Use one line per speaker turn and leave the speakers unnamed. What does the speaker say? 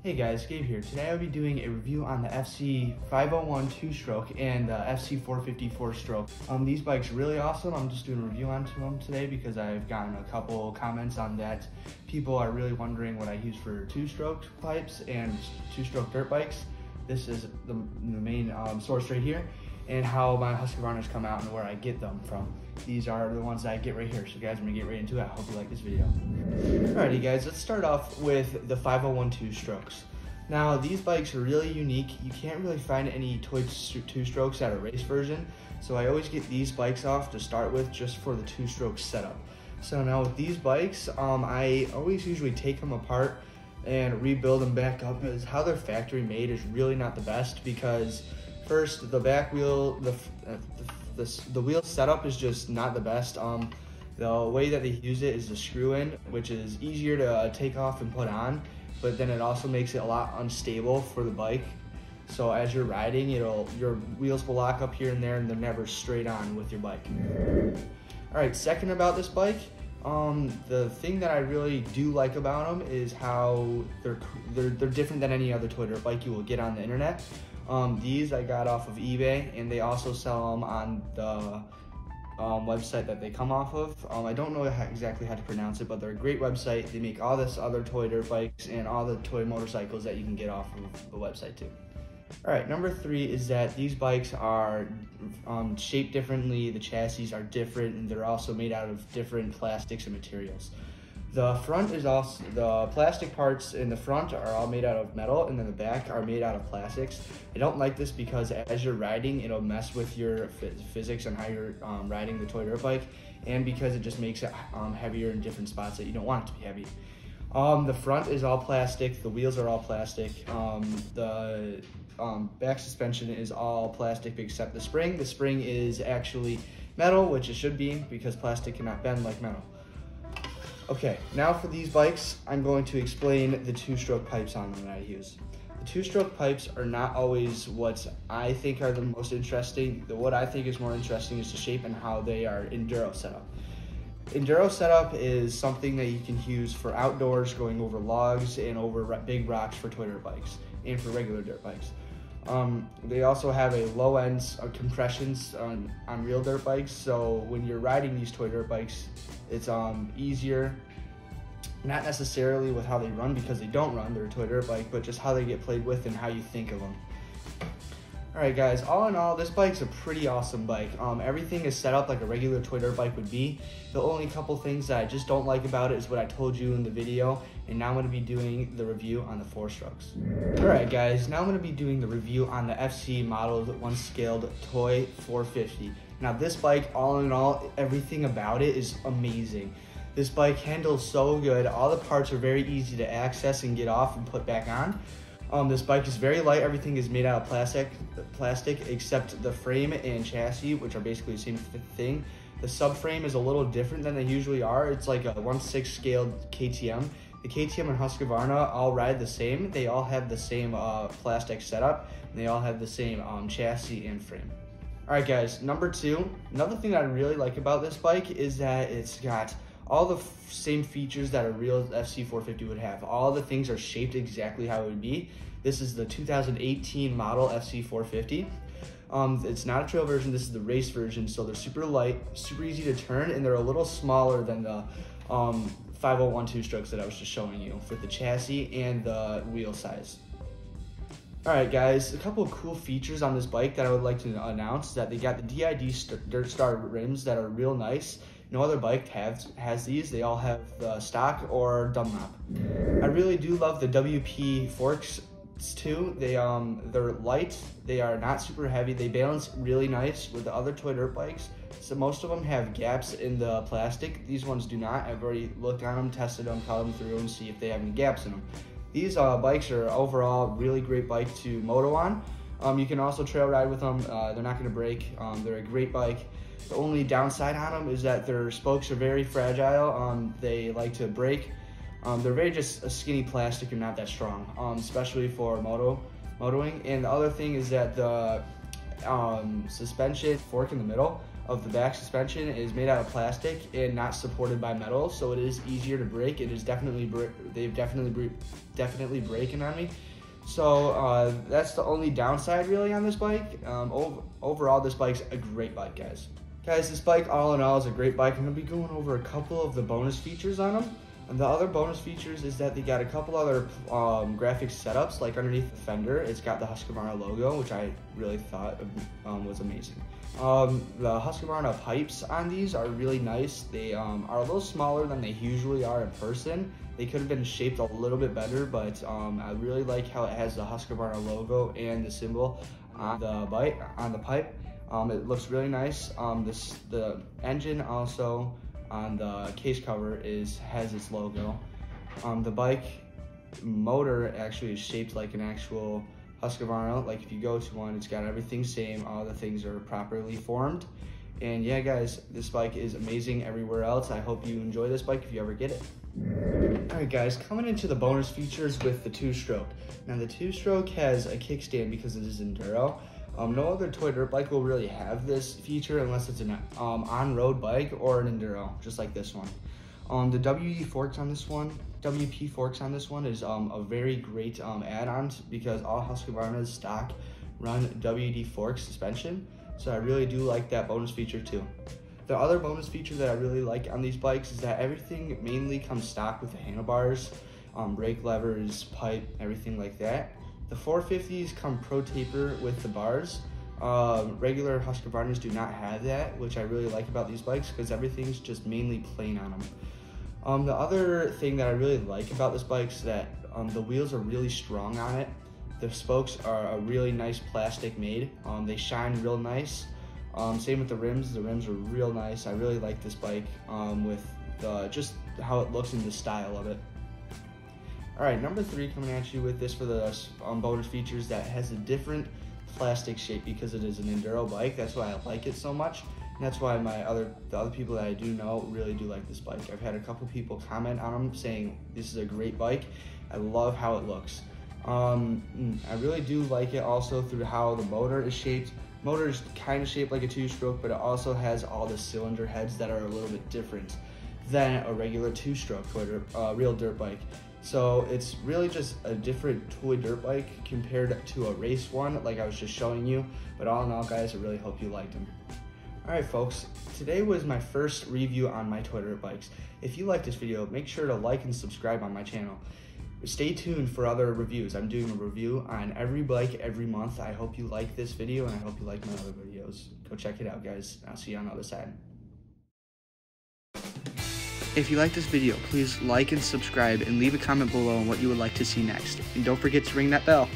Hey guys, Gabe here. Today I'll be doing a review on the FC501 2-stroke and the FC450 4-stroke. These bikes are really awesome. I'm just doing a review on them today because I've gotten a couple comments on that. People are really wondering what I use for 2-stroke pipes and 2-stroke dirt bikes. This is the main source right here, and how my Husqvarnas come out and where I get them from. These are the ones that I get right here. So guys, I'm gonna get right into it. I hope you like this video. Alrighty guys, let's start off with the 501 2-strokes. Now these bikes are really unique. You can't really find any toy 2-strokes at a race version. So I always get these bikes off to start with just for the 2-stroke setup. So now with these bikes, I always usually take them apart and rebuild them back up, because how they're factory made is really not the best, because first, the back wheel, the wheel setup is just not the best. The way that they use it is the screw in, which is easier to take off and put on, but then it also makes it a lot unstable for the bike. So as you're riding, your wheels will lock up here and there, and they're never straight on with your bike. All right, second about this bike, the thing that I really do like about them is how they're different than any other toy dirt bike you will get on the internet. These I got off of eBay, and they also sell them on the website that they come off of. I don't know exactly how to pronounce it, but they're a great website. They make all this other toy dirt bikes and all the toy motorcycles that you can get off of the website too. All right, number 3 is that these bikes are shaped differently. The chassis are different, and they're also made out of different plastics and materials. The front is also, the plastic parts in the front are all made out of metal, and then the back are made out of plastics. I don't like this because as you're riding, it'll mess with your physics on how you're riding the toy dirt bike, and because it just makes it heavier in different spots that you don't want it to be heavy. The front is all plastic, the wheels are all plastic, the back suspension is all plastic except the spring. The spring is actually metal, which it should be, because plastic cannot bend like metal. Okay, now for these bikes, I'm going to explain the 2-stroke pipes on them that I use. The 2-stroke pipes are not always what I think are the most interesting. What I think is more interesting is the shape and how they are enduro setup. Enduro setup is something that you can use for outdoors, going over logs and over big rocks for toy dirt bikes and for regular dirt bikes. They also have a low end compressions on real dirt bikes, so when you're riding these toy dirt bikes, it's easier, not necessarily with how they run, because they don't run, they're a toy dirt bike, but just how they get played with and how you think of them. Alright guys, all in all, this bike's a pretty awesome bike. Everything is set up like a regular toy dirt bike would be. The only couple things that I just don't like about it is what I told you in the video, and now I'm going to be doing the review on the 4-strokes. Alright guys, now I'm going to be doing the review on the FC modeled 1-scaled toy 450. Now this bike, all in all, everything about it is amazing. This bike handles so good. All the parts are very easy to access and get off and put back on. This bike is very light. Everything is made out of plastic except the frame and chassis, which are basically the same thing. The subframe is a little different than they usually are. It's like a 1/6 scaled KTM. The KTM and Husqvarna all ride the same. They all have the same plastic setup, and they all have the same chassis and frame. Alright guys, number 2, another thing that I really like about this bike is that it's got all the same features that a real FC450 would have. All the things are shaped exactly how it would be. This is the 2018 model FC450. It's not a trail version, this is the race version, so they're super light, super easy to turn, and they're a little smaller than the 501 2-strokes that I was just showing you for the chassis and the wheel size. Alright guys, a couple of cool features on this bike that I would like to announce, that they got the DID Dirt Star rims that are real nice. No other bike has these. They all have the stock or Dunlop. I really do love the WP forks too. They're light, they are not super heavy, they balance really nice with the other toy dirt bikes. So most of them have gaps in the plastic. These ones do not. I've already looked on them, tested them, cut them through, and see if they have any gaps in them. These bikes are overall really great bike to moto on. You can also trail ride with them. They're not going to break. They're a great bike. The only downside on them is that their spokes are very fragile. They like to break. They're very just a skinny plastic and not that strong, especially for motoing. And the other thing is that the suspension fork in the middle of the back suspension is made out of plastic and not supported by metal, so it is easier to break. It is definitely breaking on me. So that's the only downside really on this bike. Overall, this bike's a great bike, guys. Guys, this bike all in all is a great bike. I'm gonna be going over a couple of the bonus features on them. And the other bonus features is that they got a couple other graphics setups, like underneath the fender, it's got the Husqvarna logo, which I really thought was amazing. The Husqvarna pipes on these are really nice. They are a little smaller than they usually are in person. They could have been shaped a little bit better, but I really like how it has the Husqvarna logo and the symbol on the pipe. It looks really nice. The engine also on the case cover has its logo. The bike motor actually is shaped like an actual Husqvarna. Like if you go to one, it's got everything same. All the things are properly formed. And yeah, guys, this bike is amazing everywhere else. I hope you enjoy this bike if you ever get it. All right, guys, coming into the bonus features with the two-stroke. Now the two-stroke has a kickstand because it is enduro. No other toy dirt bike will really have this feature unless it's an on-road bike or an enduro, just like this one. The WP forks on this one is a very great add-on because all Husqvarna's stock run WD fork suspension, so I really do like that bonus feature too. The other bonus feature that I really like on these bikes is that everything mainly comes stock with the handlebars, brake levers, pipe, everything like that. The 450s come pro taper with the bars. Regular Husqvarnas do not have that, which I really like about these bikes because everything's just mainly plain on them. The other thing that I really like about this bike is that the wheels are really strong on it. The spokes are a really nice plastic made. They shine real nice. Same with the rims. The rims are real nice. I really like this bike with just how it looks and the style of it. All right, number 3 coming at you with this for the bonus features that has a different plastic shape because it is an enduro bike. That's why I like it so much. And that's why the other people that I do know really do like this bike. I've had a couple people comment on them saying this is a great bike. I love how it looks. I really do like it also through how the motor is shaped. Motor is kind of shaped like a two-stroke, but it also has all the cylinder heads that are a little bit different than a regular two-stroke real dirt bike. So it's really just a different toy dirt bike compared to a race one like I was just showing you. But all in all, guys, I really hope you liked them. All right, folks, today was my first review on my toy dirt bikes. If you like this video, make sure to like and subscribe on my channel. Stay tuned for other reviews. I'm doing a review on every bike every month. I hope you like this video and I hope you like my other videos. Go check it out, guys. I'll see you on the other side. If you like this video, please like and subscribe and leave a comment below on what you would like to see next. And don't forget to ring that bell.